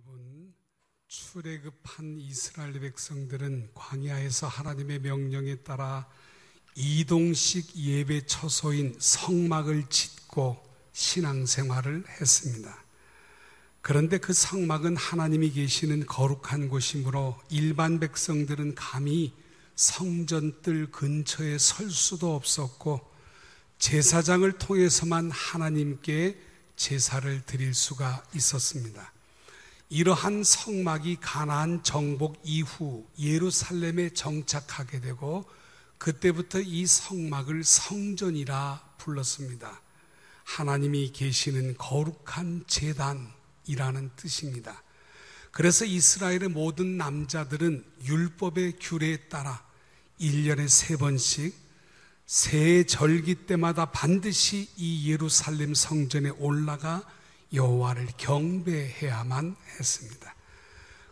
여러분, 출애굽한 이스라엘 백성들은 광야에서 하나님의 명령에 따라 이동식 예배 처소인 성막을 짓고 신앙생활을 했습니다. 그런데 그 성막은 하나님이 계시는 거룩한 곳이므로 일반 백성들은 감히 성전뜰 근처에 설 수도 없었고 제사장을 통해서만 하나님께 제사를 드릴 수가 있었습니다. 이러한 성막이 가나안 정복 이후 예루살렘에 정착하게 되고 그때부터 이 성막을 성전이라 불렀습니다. 하나님이 계시는 거룩한 제단이라는 뜻입니다. 그래서 이스라엘의 모든 남자들은 율법의 규례에 따라 1년에 3번씩 새 절기 때마다 반드시 이 예루살렘 성전에 올라가 여호와를 경배해야만 했습니다.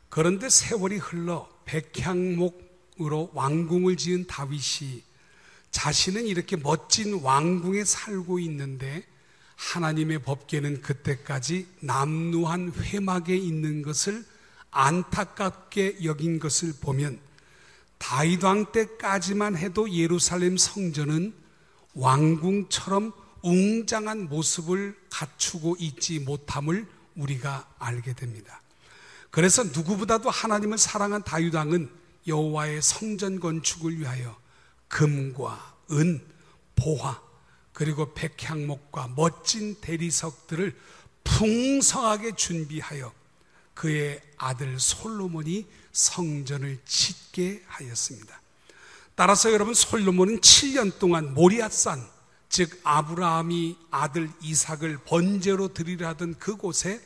그런데 세월이 흘러 백향목으로 왕궁을 지은 다윗이 자신은 이렇게 멋진 왕궁에 살고 있는데 하나님의 법궤는 그때까지 남루한 회막에 있는 것을 안타깝게 여긴 것을 보면 다윗 왕 때까지만 해도 예루살렘 성전은 왕궁처럼 웅장한 모습을 갖추고 있지 못함을 우리가 알게 됩니다. 그래서 누구보다도 하나님을 사랑한 다윗 왕은 여호와의 성전 건축을 위하여 금과 은, 보화 그리고 백향목과 멋진 대리석들을 풍성하게 준비하여 그의 아들 솔로몬이 성전을 짓게 하였습니다. 따라서 여러분, 솔로몬은 7년 동안 모리아산, 즉 아브라함이 아들 이삭을 번제로 드리려 하던 그곳에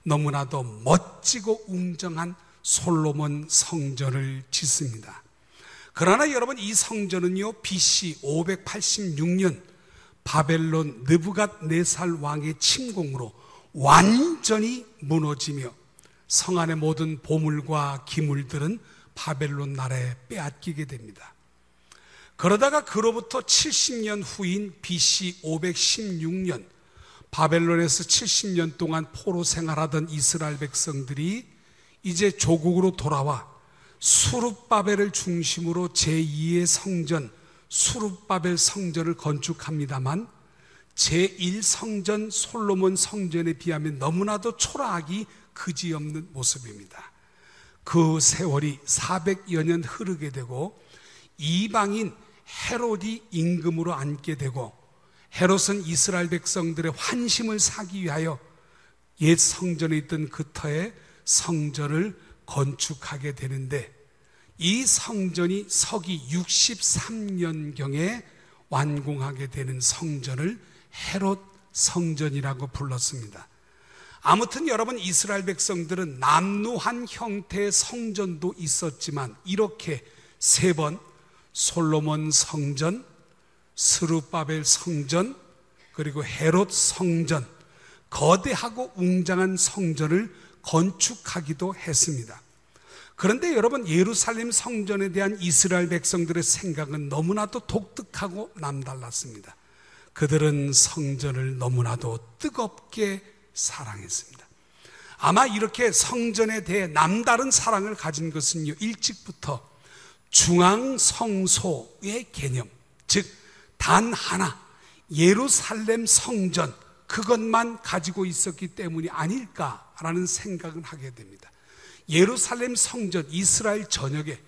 너무나도 멋지고 웅장한 솔로몬 성전을 짓습니다. 그러나 여러분, 이 성전은요 BC 586년 바벨론 느부갓네살 왕의 침공으로 완전히 무너지며 성 안의 모든 보물과 기물들은 바벨론 나라에 빼앗기게 됩니다. 그러다가 그로부터 70년 후인 BC 516년 바벨론에서 70년 동안 포로 생활하던 이스라엘 백성들이 이제 조국으로 돌아와 수룹바벨을 중심으로 제2의 성전 수룹바벨 성전을 건축합니다만 제1성전 솔로몬 성전에 비하면 너무나도 초라하기 그지없는 모습입니다. 그 세월이 400여 년 흐르게 되고 이방인 헤롯이 임금으로 앉게 되고 헤롯은 이스라엘 백성들의 환심을 사기 위하여 옛 성전에 있던 그 터에 성전을 건축하게 되는데 이 성전이 서기 63년경에 완공하게 되는 성전을 헤롯 성전이라고 불렀습니다. 아무튼 여러분, 이스라엘 백성들은 남루한 형태의 성전도 있었지만 이렇게 3번 솔로몬 성전, 스룹바벨 성전, 그리고 헤롯 성전, 거대하고 웅장한 성전을 건축하기도 했습니다. 그런데 여러분, 예루살렘 성전에 대한 이스라엘 백성들의 생각은 너무나도 독특하고 남달랐습니다. 그들은 성전을 너무나도 뜨겁게 사랑했습니다. 아마 이렇게 성전에 대해 남다른 사랑을 가진 것은요, 일찍부터 중앙성소의 개념, 즉 단 하나 예루살렘 성전 그것만 가지고 있었기 때문이 아닐까라는 생각을 하게 됩니다. 예루살렘 성전, 이스라엘 전역에,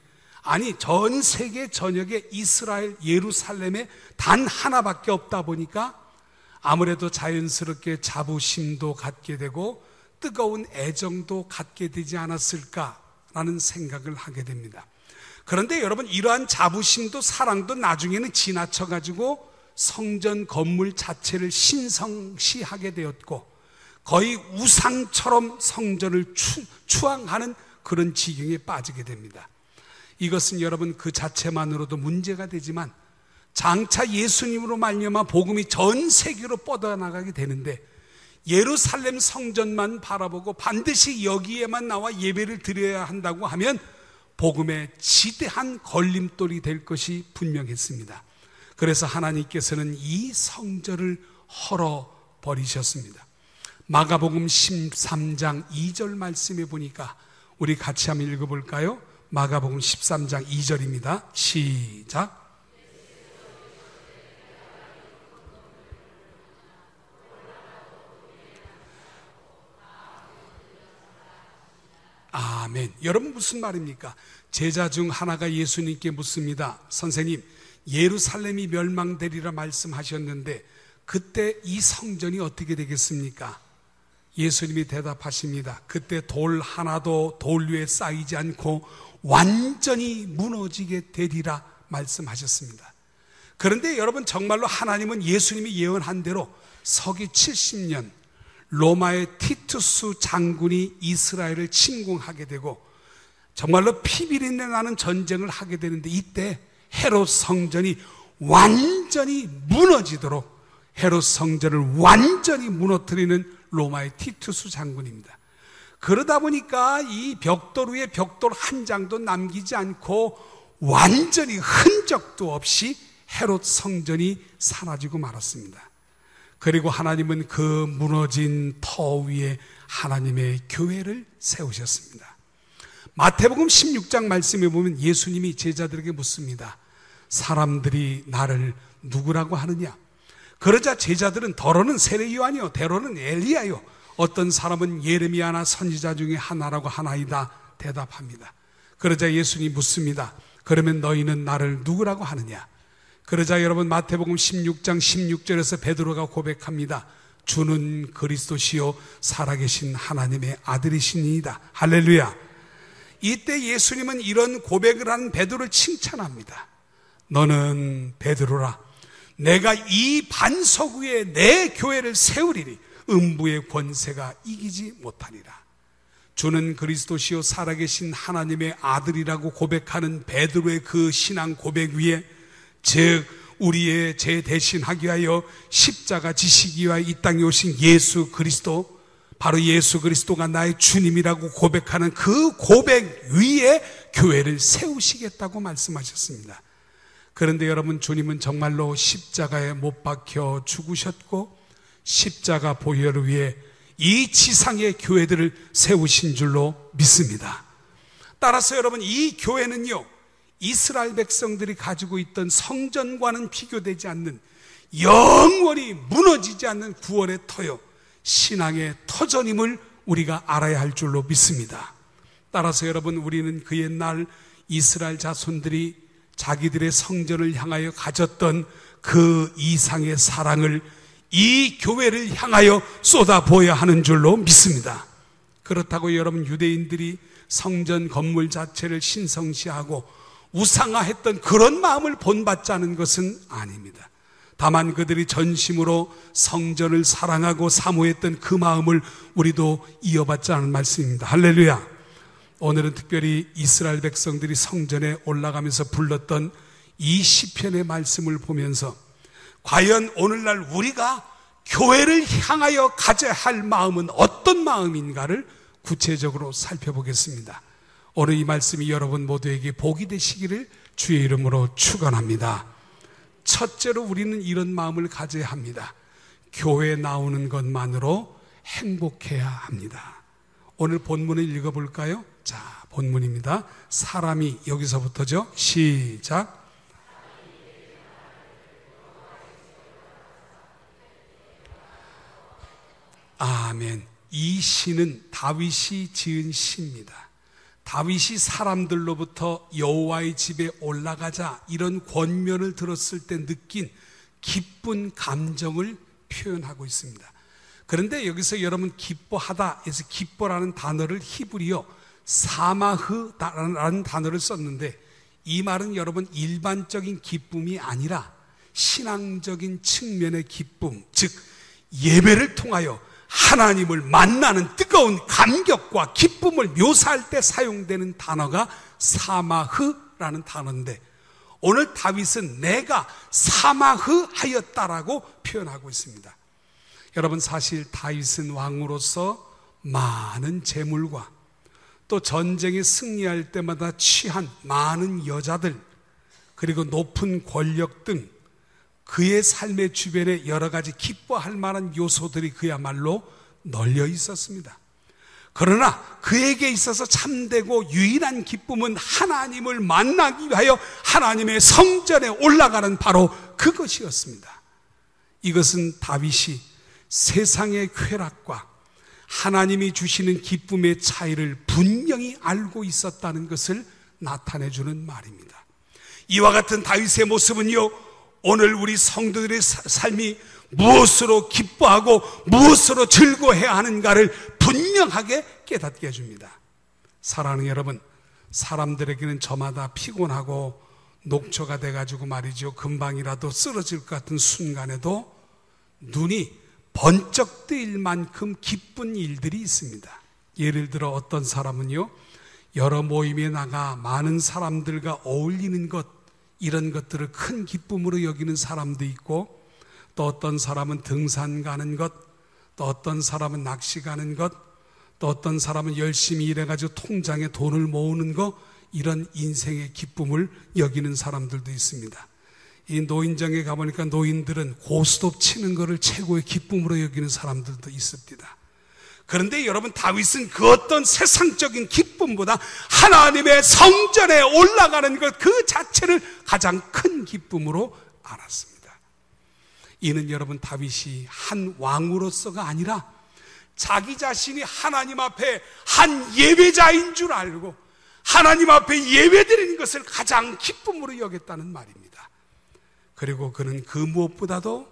아니 전 세계 전역에 이스라엘 예루살렘에 단 하나밖에 없다 보니까 아무래도 자연스럽게 자부심도 갖게 되고 뜨거운 애정도 갖게 되지 않았을까라는 생각을 하게 됩니다. 그런데 여러분, 이러한 자부심도 사랑도 나중에는 지나쳐가지고 성전 건물 자체를 신성시하게 되었고 거의 우상처럼 성전을 추앙하는 그런 지경에 빠지게 됩니다. 이것은 여러분 그 자체만으로도 문제가 되지만 장차 예수님으로 말미암아 복음이 전 세계로 뻗어나가게 되는데 예루살렘 성전만 바라보고 반드시 여기에만 나와 예배를 드려야 한다고 하면 복음의 지대한 걸림돌이 될 것이 분명했습니다. 그래서 하나님께서는 이 성전을 헐어버리셨습니다. 마가복음 13장 2절 말씀에 보니까 우리 같이 한번 읽어볼까요? 마가복음 13장 2절입니다. 시작. 아멘. 여러분 무슨 말입니까? 제자 중 하나가 예수님께 묻습니다. 선생님, 예루살렘이 멸망되리라 말씀하셨는데 그때 이 성전이 어떻게 되겠습니까? 예수님이 대답하십니다. 그때 돌 하나도 돌 위에 쌓이지 않고 완전히 무너지게 되리라 말씀하셨습니다. 그런데 여러분, 정말로 하나님은 예수님이 예언한 대로 서기 70년 로마의 티투스 장군이 이스라엘을 침공하게 되고 정말로 피비린내 나는 전쟁을 하게 되는데, 이때 헤롯 성전이 완전히 무너지도록 헤롯 성전을 완전히 무너뜨리는 로마의 티투스 장군입니다. 그러다 보니까 이 벽돌 위에 벽돌 한 장도 남기지 않고 완전히 흔적도 없이 헤롯 성전이 사라지고 말았습니다. 그리고 하나님은 그 무너진 터 위에 하나님의 교회를 세우셨습니다. 마태복음 16장 말씀에 보면 예수님이 제자들에게 묻습니다. 사람들이 나를 누구라고 하느냐? 그러자 제자들은 더러는 세례 요한이요, 대로는 엘리야요, 어떤 사람은 예레미야나 선지자 중에 하나라고 하나이다 대답합니다. 그러자 예수님이 묻습니다. 그러면 너희는 나를 누구라고 하느냐? 그러자 여러분, 마태복음 16장 16절에서 베드로가 고백합니다. 주는 그리스도시요 살아계신 하나님의 아들이시니이다. 할렐루야. 이때 예수님은 이런 고백을 하는 베드로를 칭찬합니다. 너는 베드로라. 내가 이 반석 위에 내 교회를 세우리니 음부의 권세가 이기지 못하리라. 주는 그리스도시요 살아계신 하나님의 아들이라고 고백하는 베드로의 그 신앙 고백 위에, 즉 우리의 죄 대신하기 위하여 십자가 지시기 위하여 이 땅에 오신 예수 그리스도, 바로 예수 그리스도가 나의 주님이라고 고백하는 그 고백 위에 교회를 세우시겠다고 말씀하셨습니다. 그런데 여러분, 주님은 정말로 십자가에 못 박혀 죽으셨고 십자가 보혈을 위해 이 지상의 교회들을 세우신 줄로 믿습니다. 따라서 여러분, 이 교회는요, 이스라엘 백성들이 가지고 있던 성전과는 비교되지 않는 영원히 무너지지 않는 구원의 터요, 신앙의 터전임을 우리가 알아야 할 줄로 믿습니다. 따라서 여러분, 우리는 그 옛날 이스라엘 자손들이 자기들의 성전을 향하여 가졌던 그 이상의 사랑을 이 교회를 향하여 쏟아부어야 하는 줄로 믿습니다. 그렇다고 여러분, 유대인들이 성전 건물 자체를 신성시하고 우상화했던 그런 마음을 본받지 않은 것은 아닙니다. 다만 그들이 전심으로 성전을 사랑하고 사모했던 그 마음을 우리도 이어받지 않은 말씀입니다. 할렐루야. 오늘은 특별히 이스라엘 백성들이 성전에 올라가면서 불렀던 이 시편의 말씀을 보면서 과연 오늘날 우리가 교회를 향하여 가져야 할 마음은 어떤 마음인가를 구체적으로 살펴보겠습니다. 오늘 이 말씀이 여러분 모두에게 복이 되시기를 주의 이름으로 축원합니다. 첫째로 우리는 이런 마음을 가져야 합니다. 교회에 나오는 것만으로 행복해야 합니다. 오늘 본문을 읽어볼까요? 자, 본문입니다. 사람이, 여기서부터죠. 시작. 아멘. 이 시는 다윗이 지은 시입니다. 다윗이 사람들로부터 여호와의 집에 올라가자 이런 권면을 들었을 때 느낀 기쁜 감정을 표현하고 있습니다. 그런데 여기서 여러분, 기뻐하다 해서 기뻐라는 단어를 히브리어 사마흐라는 단어를 썼는데, 이 말은 여러분 일반적인 기쁨이 아니라 신앙적인 측면의 기쁨, 즉 예배를 통하여 하나님을 만나는 뜨거운 감격과 기쁨을 묘사할 때 사용되는 단어가 사마흐라는 단어인데, 오늘 다윗은 내가 사마흐하였다라고 표현하고 있습니다. 여러분, 사실 다윗은 왕으로서 많은 재물과 또 전쟁에 승리할 때마다 취한 많은 여자들, 그리고 높은 권력 등 그의 삶의 주변에 여러 가지 기뻐할 만한 요소들이 그야말로 널려 있었습니다. 그러나 그에게 있어서 참되고 유일한 기쁨은 하나님을 만나기 위하여 하나님의 성전에 올라가는 바로 그것이었습니다. 이것은 다윗이 세상의 쾌락과 하나님이 주시는 기쁨의 차이를 분명히 알고 있었다는 것을 나타내주는 말입니다. 이와 같은 다윗의 모습은요, 오늘 우리 성도들의 삶이 무엇으로 기뻐하고 무엇으로 즐거워해야 하는가를 분명하게 깨닫게 해줍니다. 사랑하는 여러분, 사람들에게는 저마다 피곤하고 녹초가 돼가지고 말이죠, 금방이라도 쓰러질 것 같은 순간에도 눈이 번쩍 뜨일 만큼 기쁜 일들이 있습니다. 예를 들어 어떤 사람은요, 여러 모임에 나가 많은 사람들과 어울리는 것, 이런 것들을 큰 기쁨으로 여기는 사람도 있고, 또 어떤 사람은 등산 가는 것, 또 어떤 사람은 낚시 가는 것, 또 어떤 사람은 열심히 일해가지고 통장에 돈을 모으는 것, 이런 인생의 기쁨을 여기는 사람들도 있습니다. 이 노인정에 가보니까 노인들은 고스톱 치는 것을 최고의 기쁨으로 여기는 사람들도 있습니다. 그런데 여러분, 다윗은 그 어떤 세상적인 기쁨보다 하나님의 성전에 올라가는 것 그 자체를 가장 큰 기쁨으로 알았습니다. 이는 여러분, 다윗이 한 왕으로서가 아니라 자기 자신이 하나님 앞에 한 예배자인 줄 알고 하나님 앞에 예배드리는 것을 가장 기쁨으로 여겼다는 말입니다. 그리고 그는 그 무엇보다도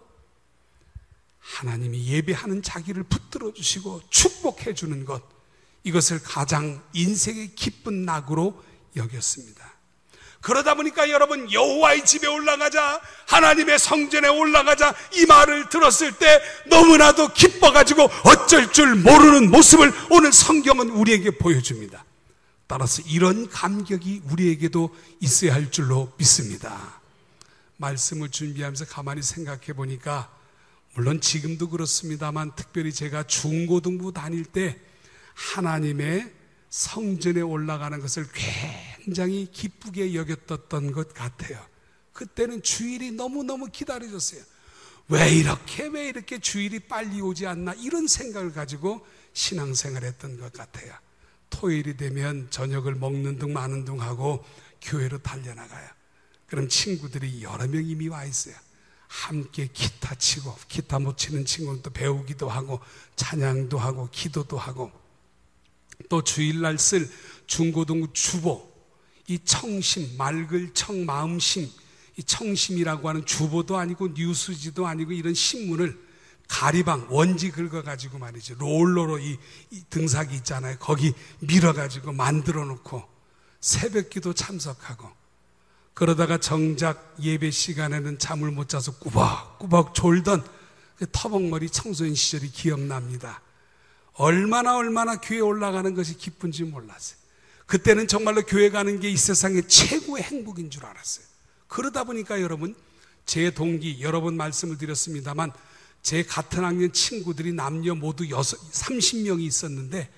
하나님이 예배하는 자기를 붙들어 주시고 축복해 주는 것, 이것을 가장 인생의 기쁜 낙으로 여겼습니다. 그러다 보니까 여러분, 여호와의 집에 올라가자, 하나님의 성전에 올라가자, 이 말을 들었을 때 너무나도 기뻐가지고 어쩔 줄 모르는 모습을 오늘 성경은 우리에게 보여줍니다. 따라서 이런 감격이 우리에게도 있어야 할 줄로 믿습니다. 말씀을 준비하면서 가만히 생각해 보니까, 물론 지금도 그렇습니다만 특별히 제가 중고등부 다닐 때 하나님의 성전에 올라가는 것을 굉장히 기쁘게 여겼던 것 같아요. 그때는 주일이 너무너무 기다려졌어요. 왜 이렇게 주일이 빨리 오지 않나, 이런 생각을 가지고 신앙생활 했던 것 같아요. 토요일이 되면 저녁을 먹는 둥 마는 둥 하고 교회로 달려나가요. 그럼 친구들이 여러 명 이미 와 있어요. 함께 기타 치고, 기타 못 치는 친구는 또 배우기도 하고 찬양도 하고 기도도 하고, 또 주일날 쓸 중고등부 주보, 이 청심, 맑을 청 마음심, 이 청심이라고 하는 주보도 아니고 뉴스지도 아니고 이런 신문을 가리방, 원지 긁어가지고 말이죠, 롤러로 이 등사기 있잖아요, 거기 밀어가지고 만들어 놓고 새벽기도 참석하고, 그러다가 정작 예배 시간에는 잠을 못 자서 꾸벅꾸벅 졸던 그 터벅머리 청소년 시절이 기억납니다. 얼마나 교회에 올라가는 것이 기쁜지 몰랐어요. 그때는 정말로 교회 가는 게 이 세상의 최고의 행복인 줄 알았어요. 그러다 보니까 여러분, 제 동기, 여러 번 말씀을 드렸습니다만 제 같은 학년 친구들이 남녀 모두 30명이 있었는데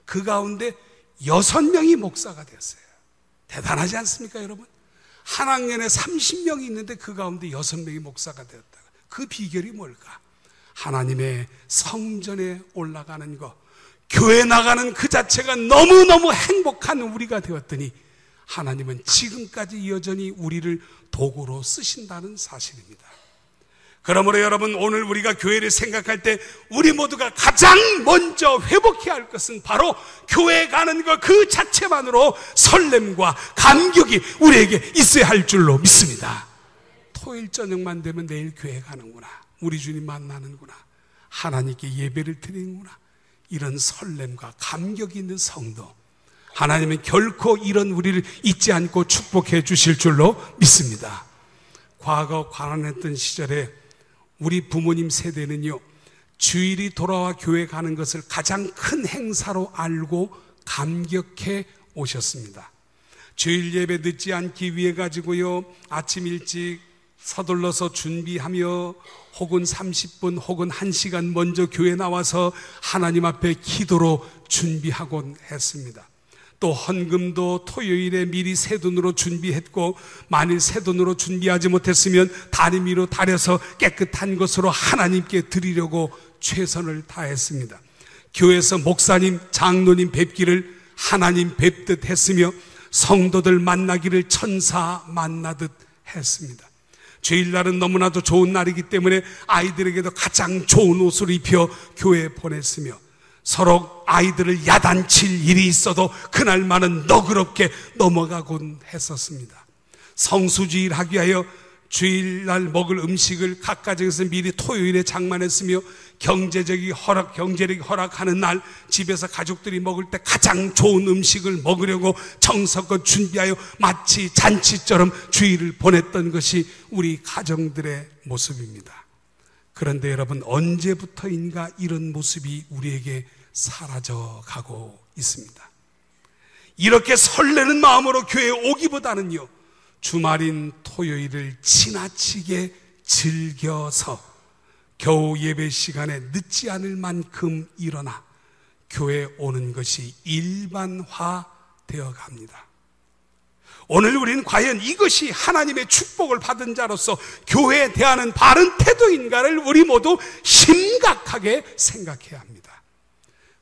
그 가운데 6명이 목사가 되었어요. 대단하지 않습니까, 여러분? 한 학년에 30명이 있는데 그 가운데 6명이 목사가 되었다. 그 비결이 뭘까? 하나님의 성전에 올라가는 것, 교회 나가는 그 자체가 너무너무 행복한 우리가 되었더니 하나님은 지금까지 여전히 우리를 도구로 쓰신다는 사실입니다. 그러므로 여러분, 오늘 우리가 교회를 생각할 때 우리 모두가 가장 먼저 회복해야 할 것은 바로 교회 가는 것 그 자체만으로 설렘과 감격이 우리에게 있어야 할 줄로 믿습니다. 토요일 저녁만 되면 내일 교회 가는구나, 우리 주님 만나는구나, 하나님께 예배를 드리는구나, 이런 설렘과 감격이 있는 성도, 하나님은 결코 이런 우리를 잊지 않고 축복해 주실 줄로 믿습니다. 과거 가난했던 시절에 우리 부모님 세대는요, 주일이 돌아와 교회 가는 것을 가장 큰 행사로 알고 감격해 오셨습니다. 주일 예배 늦지 않기 위해 가지고요, 아침 일찍 서둘러서 준비하며 혹은 30분 혹은 1시간 먼저 교회 나와서 하나님 앞에 기도로 준비하곤 했습니다. 또 헌금도 토요일에 미리 새돈으로 준비했고, 만일 새돈으로 준비하지 못했으면 다리미로 다려서 깨끗한 것으로 하나님께 드리려고 최선을 다했습니다. 교회에서 목사님, 장로님 뵙기를 하나님 뵙듯 했으며 성도들 만나기를 천사 만나듯 했습니다. 주일날은 너무나도 좋은 날이기 때문에 아이들에게도 가장 좋은 옷을 입혀 교회에 보냈으며 서로 아이들을 야단칠 일이 있어도 그날만은 너그럽게 넘어가곤 했었습니다. 성수주일 하기 위하여 주일날 먹을 음식을 각 가정에서 미리 토요일에 장만했으며 경제력이 허락하는 날 집에서 가족들이 먹을 때 가장 좋은 음식을 먹으려고 정성껏 준비하여 마치 잔치처럼 주일을 보냈던 것이 우리 가정들의 모습입니다. 그런데 여러분, 언제부터인가 이런 모습이 우리에게 사라져가고 있습니다. 이렇게 설레는 마음으로 교회에 오기보다는요, 주말인 토요일을 지나치게 즐겨서 겨우 예배 시간에 늦지 않을 만큼 일어나 교회에 오는 것이 일반화되어 갑니다. 오늘 우리는 과연 이것이 하나님의 축복을 받은 자로서 교회에 대하는 바른 태도인가를 우리 모두 심각하게 생각해야 합니다.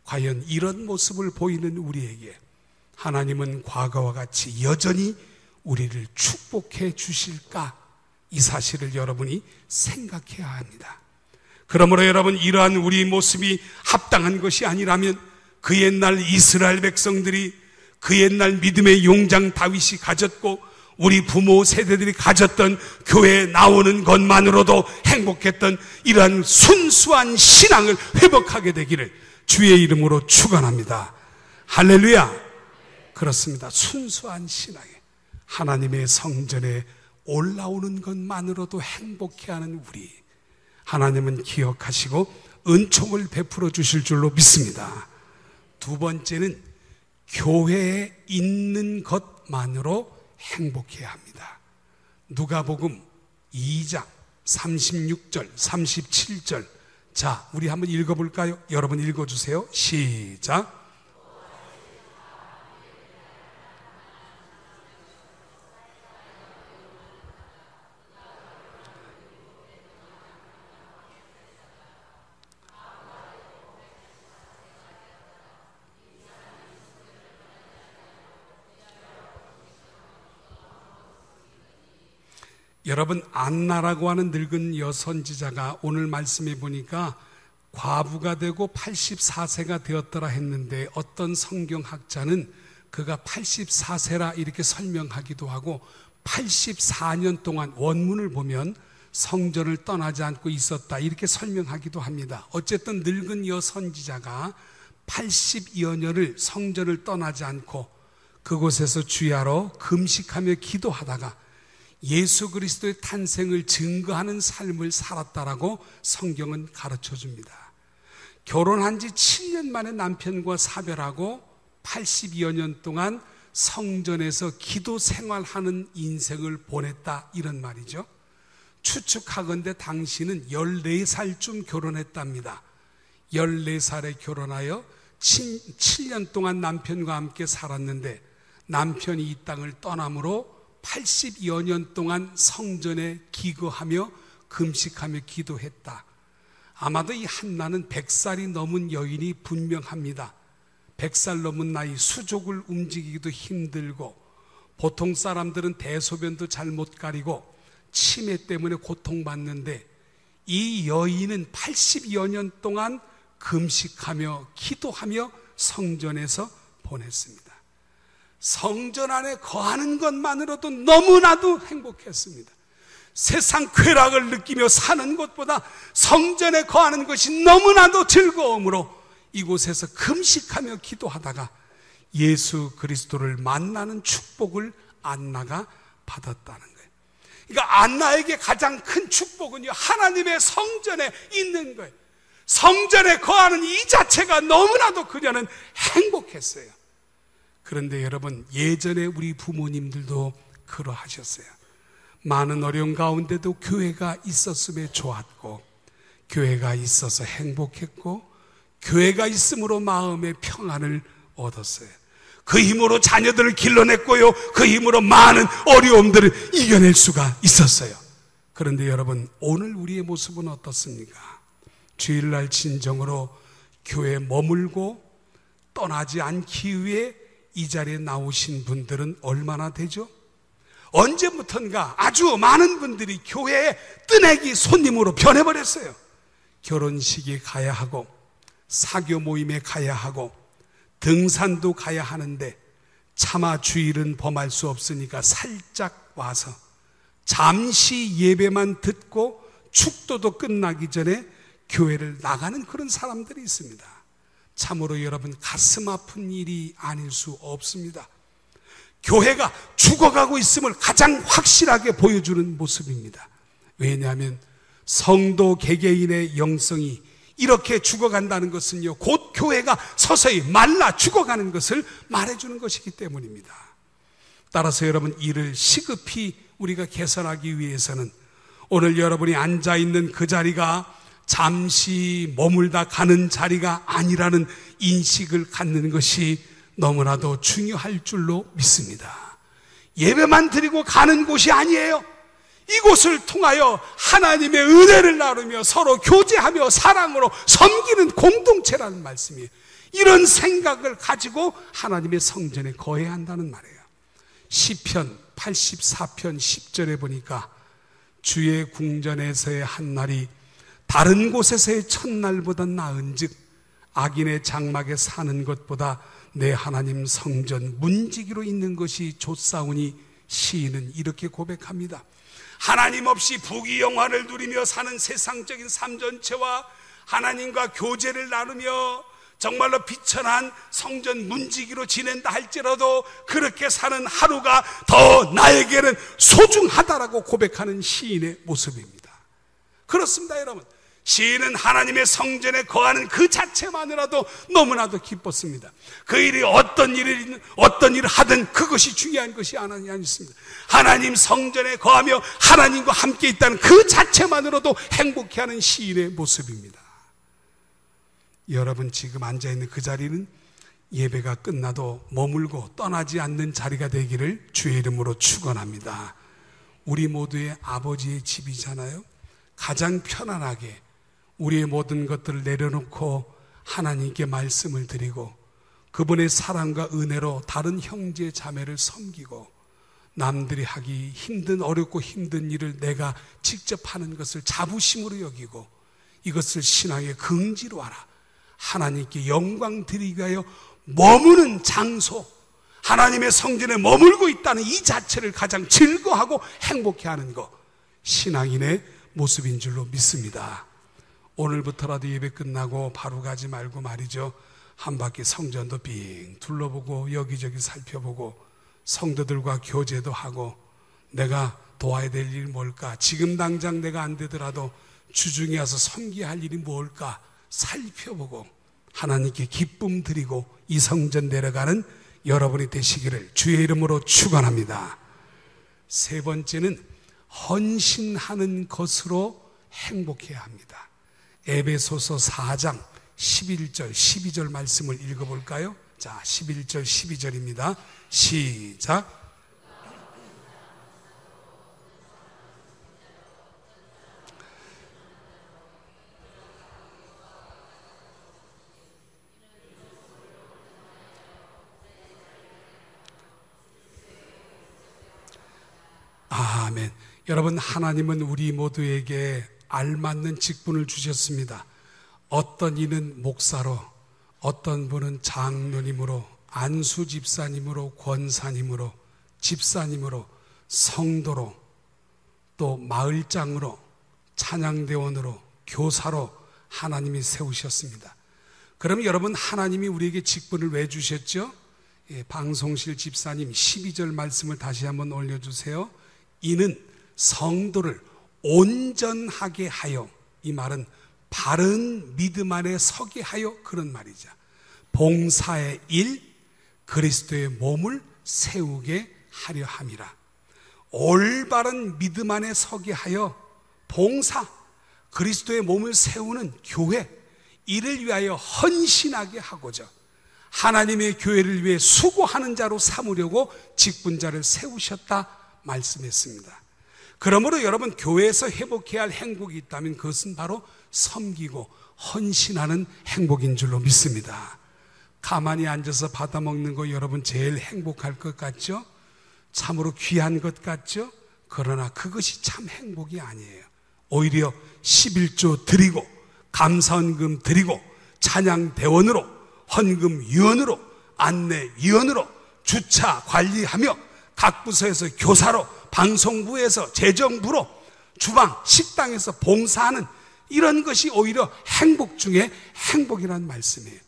과연 이런 모습을 보이는 우리에게 하나님은 과거와 같이 여전히 우리를 축복해 주실까? 이 사실을 여러분이 생각해야 합니다. 그러므로 여러분, 이러한 우리 모습이 합당한 것이 아니라면 그 옛날 이스라엘 백성들이, 그 옛날 믿음의 용장 다윗이 가졌고 우리 부모 세대들이 가졌던 교회에 나오는 것만으로도 행복했던 이러한 순수한 신앙을 회복하게 되기를 주의 이름으로 축원합니다. 할렐루야. 그렇습니다. 순수한 신앙에 하나님의 성전에 올라오는 것만으로도 행복해하는 우리, 하나님은 기억하시고 은총을 베풀어 주실 줄로 믿습니다. 두 번째는 교회에 있는 것만으로 행복해야 합니다. 누가복음 2장 36절 37절, 자, 우리 한번 읽어볼까요? 여러분 읽어주세요. 시작. 여러분, 안나라고 하는 늙은 여선지자가 오늘 말씀해 보니까 과부가 되고 84세가 되었더라 했는데, 어떤 성경학자는 그가 84세라 이렇게 설명하기도 하고 84년 동안 원문을 보면 성전을 떠나지 않고 있었다 이렇게 설명하기도 합니다. 어쨌든 늙은 여선지자가 80여 년을 성전을 떠나지 않고 그곳에서 주야로 금식하며 기도하다가 예수 그리스도의 탄생을 증거하는 삶을 살았다라고 성경은 가르쳐 줍니다. 결혼한 지 7년 만에 남편과 사별하고 80여 년 동안 성전에서 기도 생활하는 인생을 보냈다, 이런 말이죠. 추측하건대 당신은 14살쯤 결혼했답니다. 14살에 결혼하여 7년 동안 남편과 함께 살았는데 남편이 이 땅을 떠남으로 80여 년 동안 성전에 기거하며 금식하며 기도했다. 아마도 이 한나는 100살이 넘은 여인이 분명합니다. 100살 넘은 나이, 수족을 움직이기도 힘들고 보통 사람들은 대소변도 잘 못 가리고 치매 때문에 고통받는데 이 여인은 80여 년 동안 금식하며 기도하며 성전에서 보냈습니다. 성전 안에 거하는 것만으로도 너무나도 행복했습니다. 세상 쾌락을 느끼며 사는 것보다 성전에 거하는 것이 너무나도 즐거움으로 이곳에서 금식하며 기도하다가 예수 그리스도를 만나는 축복을 안나가 받았다는 거예요. 그러니까 안나에게 가장 큰 축복은요, 하나님의 성전에 있는 거예요. 성전에 거하는 이 자체가 너무나도 그녀는 행복했어요. 그런데 여러분, 예전에 우리 부모님들도 그러하셨어요. 많은 어려움 가운데도 교회가 있었음에 좋았고, 교회가 있어서 행복했고, 교회가 있음으로 마음의 평안을 얻었어요. 그 힘으로 자녀들을 길러냈고요, 그 힘으로 많은 어려움들을 이겨낼 수가 있었어요. 그런데 여러분, 오늘 우리의 모습은 어떻습니까? 주일날 진정으로 교회에 머물고 떠나지 않기 위해 이 자리에 나오신 분들은 얼마나 되죠? 언제부턴가 아주 많은 분들이 교회에 뜨내기 손님으로 변해버렸어요. 결혼식에 가야 하고 사교 모임에 가야 하고 등산도 가야 하는데 차마 주일은 범할 수 없으니까 살짝 와서 잠시 예배만 듣고 축도도 끝나기 전에 교회를 나가는 그런 사람들이 있습니다. 참으로 여러분, 가슴 아픈 일이 아닐 수 없습니다. 교회가 죽어가고 있음을 가장 확실하게 보여주는 모습입니다. 왜냐하면 성도 개개인의 영성이 이렇게 죽어간다는 것은요, 곧 교회가 서서히 말라 죽어가는 것을 말해주는 것이기 때문입니다. 따라서 여러분, 이를 시급히 우리가 개선하기 위해서는 오늘 여러분이 앉아있는 그 자리가 잠시 머물다 가는 자리가 아니라는 인식을 갖는 것이 너무나도 중요할 줄로 믿습니다. 예배만 드리고 가는 곳이 아니에요. 이곳을 통하여 하나님의 은혜를 나누며 서로 교제하며 사랑으로 섬기는 공동체라는 말씀이에요. 이런 생각을 가지고 하나님의 성전에 거해야 한다는 말이에요. 시편 84편 10절에 보니까 주의 궁전에서의 한 날이 다른 곳에서의 첫날보다 나은즉 악인의 장막에 사는 것보다 내 하나님 성전 문지기로 있는 것이 좋사오니 시인은 이렇게 고백합니다. 하나님 없이 부귀영화를 누리며 사는 세상적인 삶 전체와 하나님과 교제를 나누며 정말로 비천한 성전 문지기로 지낸다 할지라도 그렇게 사는 하루가 더 나에게는 소중하다라고 고백하는 시인의 모습입니다. 그렇습니다, 여러분. 시인은 하나님의 성전에 거하는 그 자체만으로도 너무나도 기뻤습니다. 그 일이 어떤 일을 하든 그것이 중요한 것이 아니었습니다. 하나님 성전에 거하며 하나님과 함께 있다는 그 자체만으로도 행복해하는 시인의 모습입니다. 여러분, 지금 앉아있는 그 자리는 예배가 끝나도 머물고 떠나지 않는 자리가 되기를 주의 이름으로 축원합니다. 우리 모두의 아버지의 집이잖아요. 가장 편안하게 우리의 모든 것들을 내려놓고 하나님께 말씀을 드리고 그분의 사랑과 은혜로 다른 형제 자매를 섬기고 남들이 하기 힘든, 어렵고 힘든 일을 내가 직접 하는 것을 자부심으로 여기고 이것을 신앙의 긍지로 하라. 하나님께 영광 드리기 위하여 머무는 장소, 하나님의 성전에 머물고 있다는 이 자체를 가장 즐거워하고 행복해하는 것, 신앙인의 모습인 줄로 믿습니다. 오늘부터라도 예배 끝나고 바로 가지 말고 말이죠, 한 바퀴 성전도 빙 둘러보고 여기저기 살펴보고 성도들과 교제도 하고 내가 도와야 될 일이 뭘까, 지금 당장 내가 안 되더라도 주중에 와서 섬겨야 할 일이 뭘까 살펴보고 하나님께 기쁨 드리고 이 성전 내려가는 여러분이 되시기를 주의 이름으로 축원합니다. 세 번째는 헌신하는 것으로 행복해야 합니다. 에베소서 4장 11절 12절 말씀을 읽어볼까요? 자, 11절 12절입니다. 시작. 아멘. 여러분, 하나님은 우리 모두에게 알맞는 직분을 주셨습니다. 어떤 이는 목사로, 어떤 분은 장로님으로, 안수 집사님으로, 권사님으로, 집사님으로, 성도로, 또 마을장으로, 찬양대원으로, 교사로 하나님이 세우셨습니다. 그럼 여러분, 하나님이 우리에게 직분을 왜 주셨죠? 방송실 집사님 12절 말씀을 다시 한번 올려주세요. 이는 성도를 온전하게 하여, 이 말은 바른 믿음 안에 서게 하여, 그런 말이죠. 봉사의 일, 그리스도의 몸을 세우게 하려 함이라. 올바른 믿음 안에 서게 하여 봉사, 그리스도의 몸을 세우는 교회, 이를 위하여 헌신하게 하고자 하나님의 교회를 위해 수고하는 자로 삼으려고 직분자를 세우셨다 말씀했습니다. 그러므로 여러분, 교회에서 회복해야 할 행복이 있다면 그것은 바로 섬기고 헌신하는 행복인 줄로 믿습니다. 가만히 앉아서 받아먹는 거 여러분 제일 행복할 것 같죠? 참으로 귀한 것 같죠? 그러나 그것이 참 행복이 아니에요. 오히려 11조 드리고 감사헌금 드리고 찬양대원으로 헌금 위원으로 안내위원으로 주차 관리하며 각 부서에서 교사로 방송부에서 재정부로 주방 식당에서 봉사하는 이런 것이 오히려 행복 중에 행복이란 말씀이에요.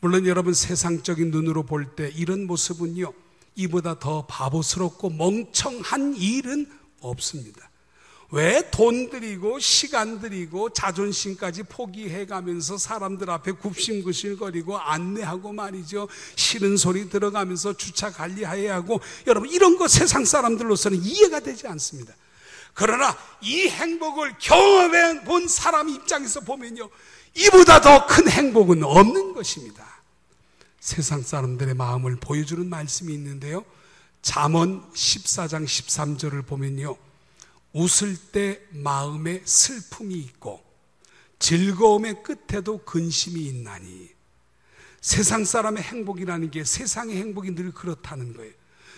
물론 여러분 세상적인 눈으로 볼 때 이런 모습은요 이보다 더 바보스럽고 멍청한 일은 없습니다. 왜 돈 들이고 시간 들이고 자존심까지 포기해가면서 사람들 앞에 굽신굽신거리고 안내하고 말이죠. 싫은 소리 들어가면서 주차 관리해야 하고 여러분 이런 거 세상 사람들로서는 이해가 되지 않습니다. 그러나 이 행복을 경험해 본 사람 입장에서 보면요 이보다 더 큰 행복은 없는 것입니다. 세상 사람들의 마음을 보여주는 말씀이 있는데요 잠언 14장 13절을 보면요 웃을 때 마음에 슬픔이 있고 즐거움의 끝에도 근심이 있나니. 세상 사람의 행복이라는 게 세상의 행복이 늘 그렇다는 거예요.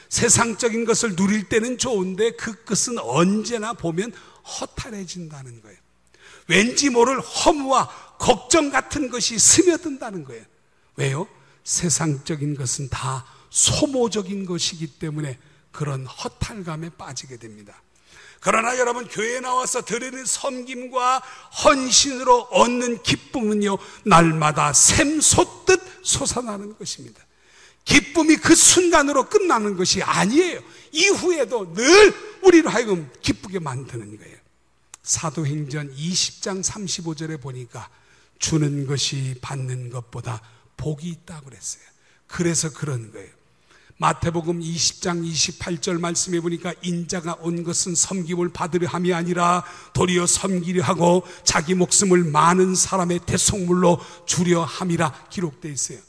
세상적인 것을 누릴 때는 좋은데 그 끝은 언제나 보면 허탈해진다는 거예요. 왠지 모를 허무와 걱정 같은 것이 스며든다는 거예요. 왜요? 세상적인 것은 다 소모적인 것이기 때문에 그런 허탈감에 빠지게 됩니다. 그러나 여러분 교회에 나와서 드리는 섬김과 헌신으로 얻는 기쁨은요 날마다 샘솟듯 솟아나는 것입니다. 기쁨이 그 순간으로 끝나는 것이 아니에요. 이후에도 늘 우리로 하여금 기쁘게 만드는 거예요. 사도행전 20장 35절에 보니까 주는 것이 받는 것보다 복이 있다고 그랬어요. 그래서 그런 거예요. 마태복음 20장 28절 말씀해 보니까 인자가 온 것은 섬김을 받으려 함이 아니라 도리어 섬기려 하고 자기 목숨을 많은 사람의 대속물로 주려 함이라 기록되어 있어요.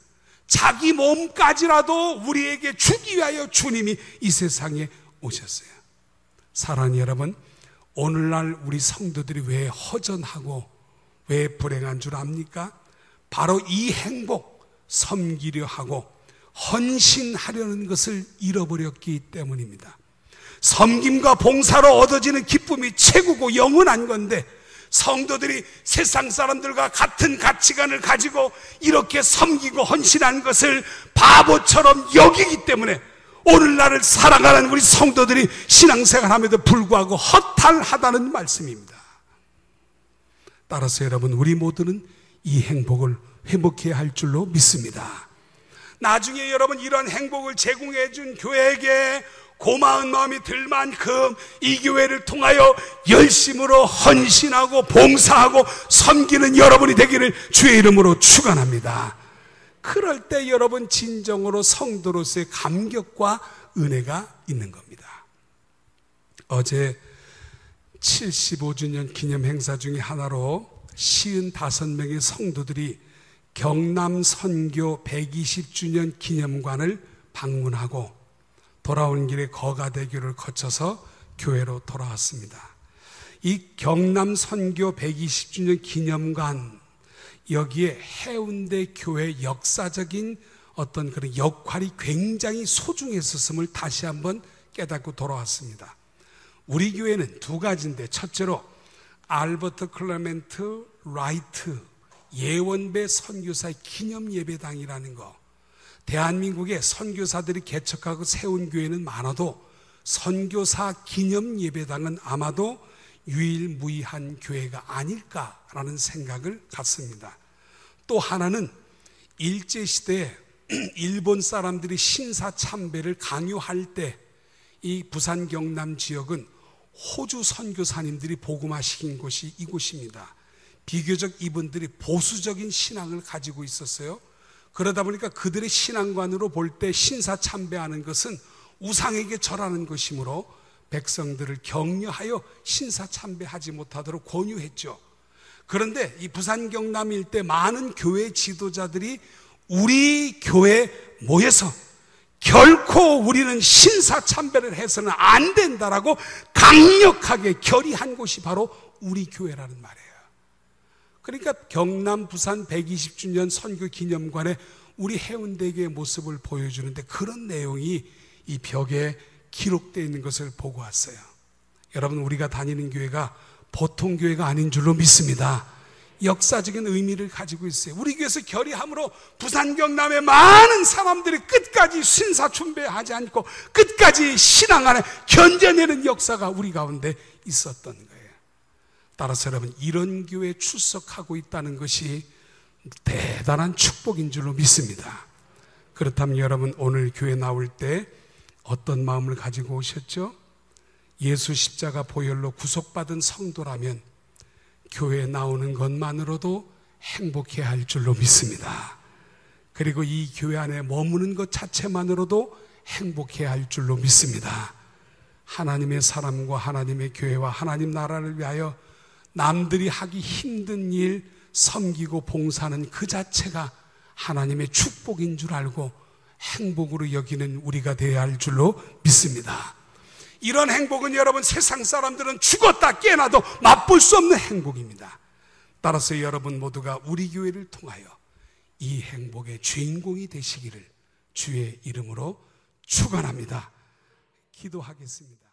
자기 몸까지라도 우리에게 주기 위하여 주님이 이 세상에 오셨어요. 사랑하는 여러분, 오늘날 우리 성도들이 왜 허전하고 왜 불행한 줄 압니까? 바로 이 행복, 섬기려 하고 헌신하려는 것을 잃어버렸기 때문입니다. 섬김과 봉사로 얻어지는 기쁨이 최고고 영원한 건데 성도들이 세상 사람들과 같은 가치관을 가지고 이렇게 섬기고 헌신하는 것을 바보처럼 여기기 때문에 오늘날을 살아가는 우리 성도들이 신앙생활함에도 불구하고 허탈하다는 말씀입니다. 따라서 여러분 우리 모두는 이 행복을 회복해야 할 줄로 믿습니다. 나중에 여러분 이런 행복을 제공해 준 교회에게 고마운 마음이 들 만큼 이 교회를 통하여 열심으로 헌신하고 봉사하고 섬기는 여러분이 되기를 주의 이름으로 축원합니다. 그럴 때 여러분 진정으로 성도로서의 감격과 은혜가 있는 겁니다. 어제 75주년 기념 행사 중에 하나로 55명의 성도들이 경남 선교 120주년 기념관을 방문하고 돌아오는 길에 거가대교를 거쳐서 교회로 돌아왔습니다. 이 경남 선교 120주년 기념관, 여기에 해운대 교회 역사적인 어떤 그런 역할이 굉장히 소중했었음을 다시 한번 깨닫고 돌아왔습니다. 우리 교회는 두 가지인데, 첫째로 알버트 클레멘트 라이트 예원배 선교사의 기념 예배당이라는 거. 대한민국의 선교사들이 개척하고 세운 교회는 많아도 선교사 기념 예배당은 아마도 유일무이한 교회가 아닐까라는 생각을 갖습니다. 또 하나는 일제시대에 일본 사람들이 신사참배를 강요할 때 이 부산 경남 지역은 호주 선교사님들이 복음화시킨 곳이 이곳입니다. 비교적 이분들이 보수적인 신앙을 가지고 있었어요. 그러다 보니까 그들의 신앙관으로 볼 때 신사참배하는 것은 우상에게 절하는 것이므로 백성들을 격려하여 신사참배하지 못하도록 권유했죠. 그런데 이 부산 경남 일대 많은 교회 지도자들이 우리 교회에 모여서 결코 우리는 신사참배를 해서는 안 된다라고 강력하게 결의한 곳이 바로 우리 교회라는 말이에요. 그러니까 경남 부산 120주년 선교 기념관에 우리 해운대교의 모습을 보여주는데 그런 내용이 이 벽에 기록되어 있는 것을 보고 왔어요. 여러분, 우리가 다니는 교회가 보통 교회가 아닌 줄로 믿습니다. 역사적인 의미를 가지고 있어요. 우리 교회에서 결의함으로 부산 경남의 많은 사람들이 끝까지 신사춘배하지 않고 끝까지 신앙 안에 견뎌내는 역사가 우리 가운데 있었던 거예요. 따라서 여러분, 이런 교회에 출석하고 있다는 것이 대단한 축복인 줄로 믿습니다. 그렇다면 여러분, 오늘 교회 나올 때 어떤 마음을 가지고 오셨죠? 예수 십자가 보혈로 구속받은 성도라면 교회에 나오는 것만으로도 행복해야 할 줄로 믿습니다. 그리고 이 교회 안에 머무는 것 자체만으로도 행복해야 할 줄로 믿습니다. 하나님의 사람과 하나님의 교회와 하나님 나라를 위하여 남들이 하기 힘든 일 섬기고 봉사하는 그 자체가 하나님의 축복인 줄 알고 행복으로 여기는 우리가 되어야 할 줄로 믿습니다. 이런 행복은 여러분, 세상 사람들은 죽었다 깨어나도 맛볼 수 없는 행복입니다. 따라서 여러분 모두가 우리 교회를 통하여 이 행복의 주인공이 되시기를 주의 이름으로 축원합니다. 기도하겠습니다.